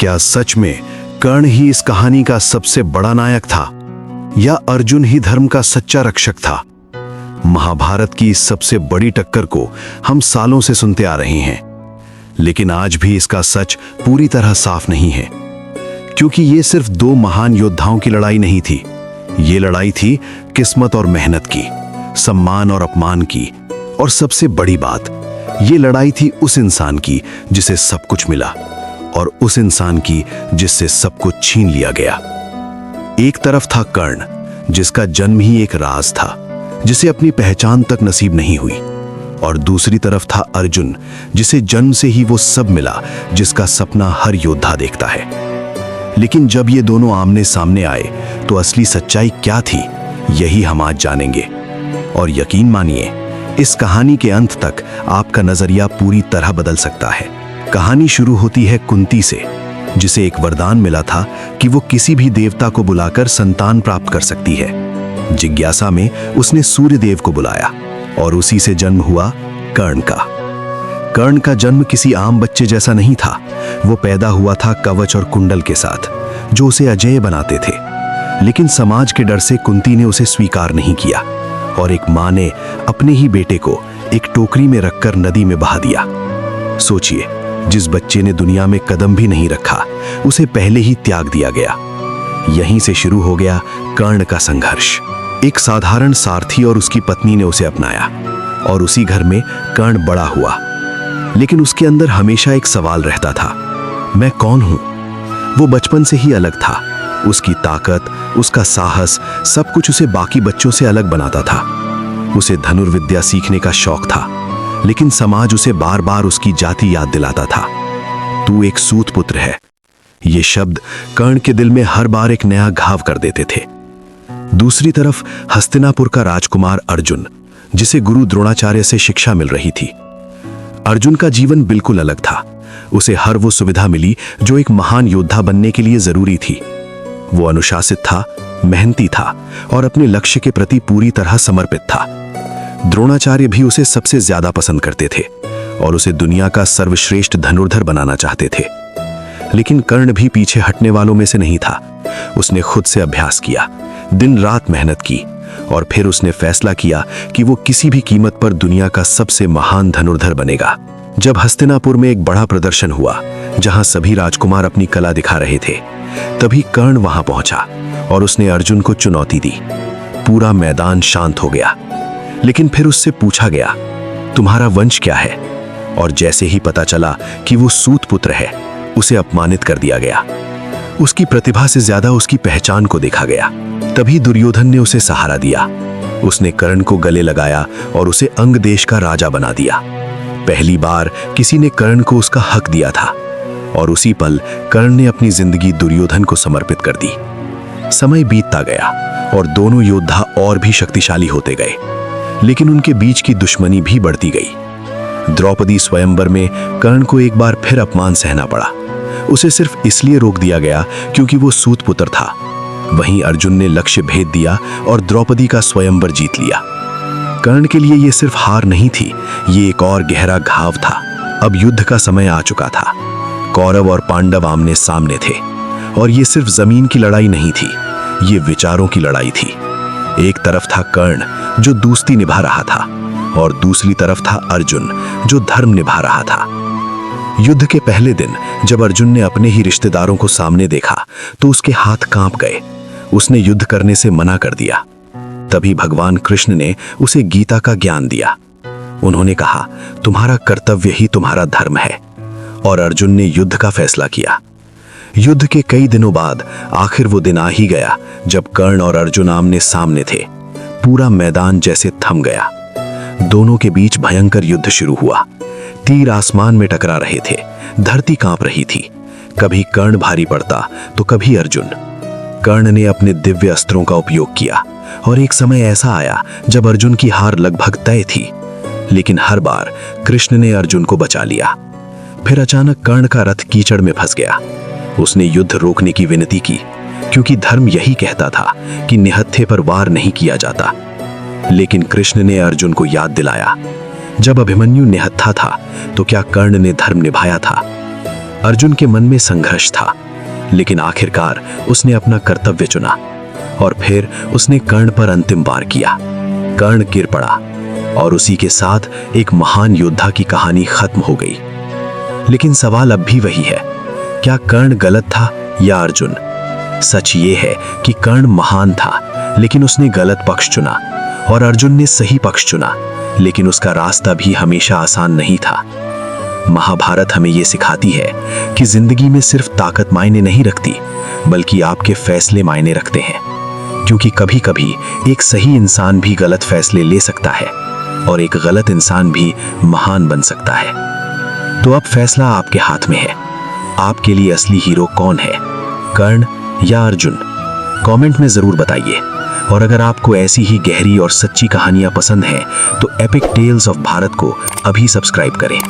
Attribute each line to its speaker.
Speaker 1: क्या सच में कर्ण ही इस कहानी का सबसे बड़ा नायक था, या अर्जुन ही धर्म का सच्चा रक्षक था? महाभारत की इस सबसे बड़ी टक्कर को हम सालों से सुनते आ रहे हैं, लेकिन आज भी इसका सच पूरी तरह साफ नहीं है। क्योंकि ये सिर्फ दो महान योद्धाओं की लड़ाई नहीं थी, ये लड़ाई थी किस्मत और मेहनत की, सम्मान और अपमान की, और सबसे बड़ी बात, ये लड़ाई थी उस इंसान की जिसे सब कुछ मिला, और उस इंसान की जिससे सब कुछ छीन लिया गया। एक तरफ था कर्ण, जिसका जन्म ही एक राज था, जिसे अपनी पहचान तक नसीब नहीं हुई, और दूसरी तरफ था अर्जुन, जिसे जन्म से ही वो सब मिला जिसका सपना हर योद्धा देखता है। लेकिन जब ये दोनों आमने सामने आए तो असली सच्चाई क्या थी, यही हम आज जानेंगे। और यकीन मानिए, इस कहानी के अंत तक आपका नजरिया पूरी तरह बदल सकता है। कहानी शुरू होती है कुंती से, जिसे एक वरदान मिला था कि वो किसी भी देवता को बुलाकर संतान प्राप्त कर सकती है। जिज्ञासा में उसने सूर्य देव को बुलाया, और उसी से जन्म हुआ कर्ण का। कर्ण का जन्म किसी आम बच्चे जैसा नहीं था। वो पैदा हुआ था कवच और कुंडल के साथ, जो उसे अजेय बनाते थे। लेकिन समाज के डर से कुंती ने उसे स्वीकार नहीं किया, और एक माँ ने अपने ही बेटे को एक टोकरी में रखकर नदी में बहा दिया। सोचिए, जिस बच्चे ने दुनिया में कदम भी नहीं रखा, उसे पहले ही त्याग दिया गया। यहीं से शुरू हो गया कर्ण का संघर्ष। एक साधारण सारथी और उसकी पत्नी ने उसे अपनाया, और उसी घर में कर्ण बड़ा हुआ। लेकिन उसके अंदर हमेशा एक सवाल रहता था, मैं कौन हूं? वो बचपन से ही अलग था। उसकी ताकत, उसका साहस, सब कुछ उसे बाकी बच्चों से अलग बनाता था। उसे धनुर्विद्या सीखने का शौक था, लेकिन समाज उसे बार बार उसकी जाति याद दिलाता था। तू एक सूत पुत्र है। ये शब्द कर्ण के दिल में हर बार एक नया घाव कर देते थे। दूसरी तरफ हस्तिनापुर का राजकुमार अर्जुन, जिसे गुरु द्रोणाचार्य से शिक्षा मिल रही थी। अर्जुन का जीवन बिल्कुल अलग था। उसे हर वो सुविधा मिली जो एक महान योद्धा बनने के लिए जरूरी थी। वो अनुशासित था, मेहनती था, और अपने लक्ष्य के प्रति पूरी तरह समर्पित था। द्रोणाचार्य भी उसे सबसे ज्यादा पसंद करते थे, और उसे दुनिया का सर्वश्रेष्ठ धनुर्धर बनाना चाहते थे। लेकिन कर्ण भी पीछे हटने वालों में से नहीं था। उसने खुद से अभ्यास किया, दिन रात मेहनत की, और फिर उसने फैसला किया कि वो किसी भी कीमत पर दुनिया का सबसे महान धनुर्धर बनेगा। जब हस्तिनापुर में एक बड़ा प्रदर्शन हुआ, जहां सभी राजकुमार अपनी कला दिखा रहे थे, तभी कर्ण वहां पहुंचा, और उसने अर्जुन को चुनौती दी। पूरा मैदान शांत हो गया, लेकिन फिर उससे पूछा गया, तुम्हारा वंश क्या है? और जैसे ही पता चला कि वो सूत पुत्र है, उसे अपमानित कर दिया गया। उसकी प्रतिभा से ज्यादा उसकी पहचान को देखा गया। तभी दुर्योधन ने उसे सहारा दिया। उसने कर्ण को गले लगाया और उसे अंग देश का राजा बना दिया। पहली बार किसी ने कर्ण को उसका हक दिया था, और उसी पल कर्ण ने अपनी जिंदगी दुर्योधन को समर्पित कर दी। समय बीतता गया, और दोनों योद्धा और भी शक्तिशाली होते गए, लेकिन उनके बीच की दुश्मनी भी बढ़ती गई। द्रौपदी स्वयंवर में कर्ण को एक बार फिर अपमान सहना पड़ा। उसे सिर्फ इसलिए रोक दिया गया क्योंकि वो सूत पुत्र था। वहीं अर्जुन ने लक्ष्य भेद दिया और द्रौपदी का स्वयंवर जीत लिया। कर्ण के लिए यह सिर्फ हार नहीं थी, ये एक और गहरा घाव था। अब युद्ध का समय आ चुका था। कौरव और पांडव आमने सामने थे, और ये सिर्फ जमीन की लड़ाई नहीं थी, ये विचारों की लड़ाई थी। एक तरफ था कर्ण, जो दोस्ती निभा रहा था, और दूसरी तरफ था अर्जुन, जो धर्म निभा रहा था। युद्ध के पहले दिन जब अर्जुन ने अपने ही रिश्तेदारों को सामने देखा, तो उसके हाथ कांप गए। उसने युद्ध करने से मना कर दिया। तभी भगवान कृष्ण ने उसे गीता का ज्ञान दिया। उन्होंने कहा, तुम्हारा कर्तव्य ही तुम्हारा धर्म है। और अर्जुन ने युद्ध का फैसला किया। युद्ध के कई दिनों बाद आखिर वो दिन आ ही गया जब कर्ण और अर्जुन आमने सामने थे। पूरा मैदान जैसे थम गया। दोनों के बीच भयंकर युद्ध शुरू हुआ। तीर आसमान में टकरा रहे थे, धरती कांप रही थी। कभी कर्ण भारी पड़ता तो कभी अर्जुन। कर्ण ने अपने दिव्य अस्त्रों का उपयोग किया, और एक समय ऐसा आया जब अर्जुन की हार लगभग तय थी। लेकिन हर बार कृष्ण ने अर्जुन को बचा लिया। फिर अचानक कर्ण का रथ कीचड़ में फंस गया। उसने युद्ध रोकने की विनती की, क्योंकि धर्म यही कहता था कि निहत्थे पर वार नहीं किया जाता। लेकिन कृष्ण ने अर्जुन को याद दिलाया, जब अभिमन्यु निहत्था था तो क्या कर्ण ने धर्म निभाया था? अर्जुन के मन में संघर्ष था, लेकिन आखिरकार उसने अपना कर्तव्य चुना और फिर उसने कर्ण पर अंतिम वार किया। कर्ण गिर पड़ा और उसी के साथ एक महान योद्धा की कहानी खत्म हो गई। लेकिन सवाल अब भी वही है, क्या कर्ण गलत था या अर्जुन? सच ये है कि कर्ण महान था, लेकिन उसने गलत पक्ष चुना और अर्जुन ने सही पक्ष चुना, लेकिन उसका रास्ता भी हमेशा आसान नहीं था। महाभारत हमें ये सिखाती है कि जिंदगी में सिर्फ ताकत मायने नहीं रखती, बल्कि आपके फैसले मायने रखते हैं। क्योंकि कभी कभी एक सही इंसान भी गलत फैसले ले सकता है और एक गलत इंसान भी महान बन सकता है। तो अब फैसला आपके हाथ में है। आपके लिए असली हीरो कौन है, कर्ण या अर्जुन? कमेंट में जरूर बताइए। और अगर आपको ऐसी ही गहरी और सच्ची कहानियां पसंद हैं तो एपिक टेल्स ऑफ भारत को अभी सब्सक्राइब करें।